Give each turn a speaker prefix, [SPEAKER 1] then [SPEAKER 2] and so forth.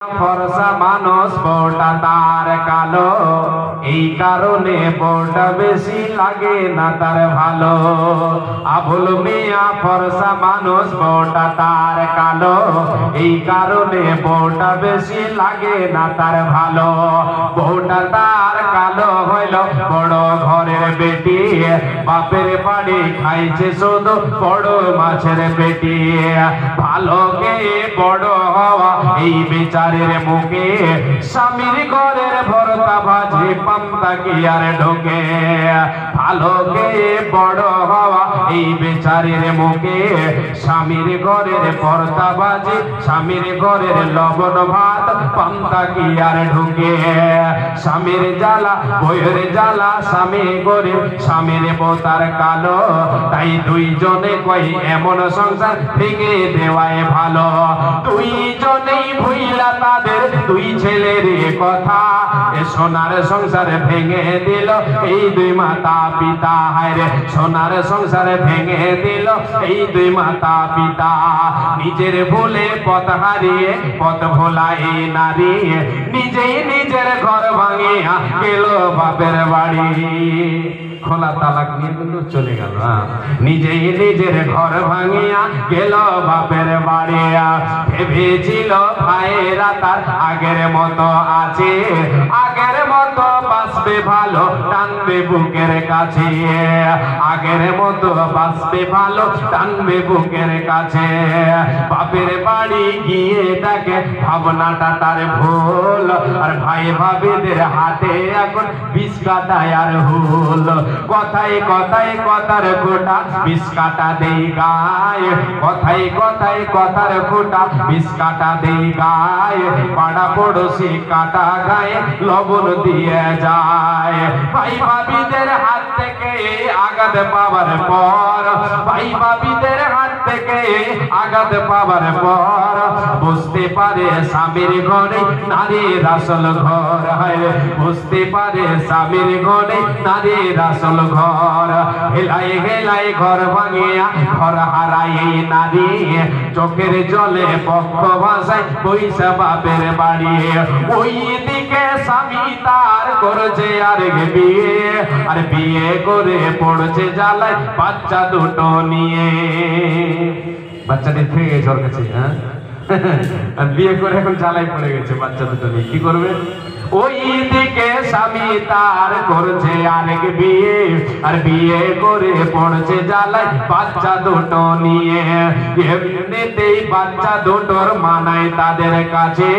[SPEAKER 1] ফর্সা মানুষ বউটা তার কালো, এই কারণে বউটা বেশি লাগে না তার ভালো। আবুল মিয়া ফর্সা মানুষ বউটা তার কালো, এই কারণে বউটা বেশি লাগে না তার ভালো। বউটা তার কালো হইল বড় ঘরের বেটি, বাপের বাড়ি খাইছে শুধু বড় মাছের পেটি। ভালো কে বড় হওয়া এই বিচারের মুখে, স্বামীর ঘরের ভর্তা ভাজি পান্তা কি আর ঢোকে। ভালো কে বড় হওয়া এই বিচারের মুখে, স্বামীর ঘরের ভর্তা ভাজি, স্বামীর ঘরের লবণ ভাত পান্তা কি আর ঢোকে। স্বামীর জ্বালা বইয়ের জ্বালা স্বামী গরিব, স্বামীর বোতার কালো, তাই দুইজনে কই এমন সংসার ভেঙে দেওয়াই ভালো। দুইজনেই ভুইলা তাদের দুই ছেলের কথা, সোনার সংসার ভেঙে দিল এই দুই মাতা পিতা। হায়রে সোনার সংসার ভেঙে দিল এই দুই মাতা পিতা। নিজের ভুলে পথ হারিয়ে পথ ভোলা এই নারী, নিজেই নিজের ঘর ভাঙিয়া গেল বাপের বাড়ি। খোলা তালাক নিয়ে কিন্তু চলে গেল, নিজেই নিজের ঘর ভাঙিয়া গেল বাপের বাড়ি। ভেবেছিল ভাইয়েরা তার আগের মতো আছে, আগের মতো বাঁচবে ভালো টানবে বুকের কাছে, আগের মতো বাঁচবে ভালো টানবে বুকের কাছে। বাপের বাড়ি গিয়ে দেখে ভাবনাটা তার ভুল, আর ভাই ভাবিদের হাতে এখন বিষ কাটায় আর হুল। কথায় কথায় কথার খোটা বিষ কাটা দেই গায়ে, কথায় কথায় কথার খোটা বিষ কাটা দেই গায়ে। পাড়া পড়োশি কাটা গায়ে লবণ দিয়ে যায়। ভাই ভাবিদের হাত থেকে আঘাত পাওয়ার পর, ভাই ভাবিদের হাত থেকে আঘাত পাওয়ার পর, বুঝতে পারে স্বামীর ঘরে নারীর আসল ঘর। হয় বুঝতে পারে স্বামীর ঘরে নারীর আসল ঘর। হেলাই হেলাই ঘর ভাঙিয়া ঘর হারাই এই নারী, চোখের জলে পক্ষ ভাষায় পয়সা বাপের বাড়ি। ওই দিকে স্বামী তার করছে আর বিয়ে, আর বিয়ে করে পড়ছে জ্বালায় বাচ্চা দুটো নিয়ে। বাচ্চাটি থেকে গেছে ওর কাছে, আর বিয়ে করে এখন জ্বালাই পড়ে গেছে বাচ্চা দুটো নিয়ে, কি করবে? ওই দিকে স্বামী তার করছে আরেক বিয়ে, আর বিয়ে করে পড়ছে জ্বালায় বাচ্চা দুটো নিয়ে। এমনিতেই বাচ্চা দুটোর মানায় তাদের কাছে।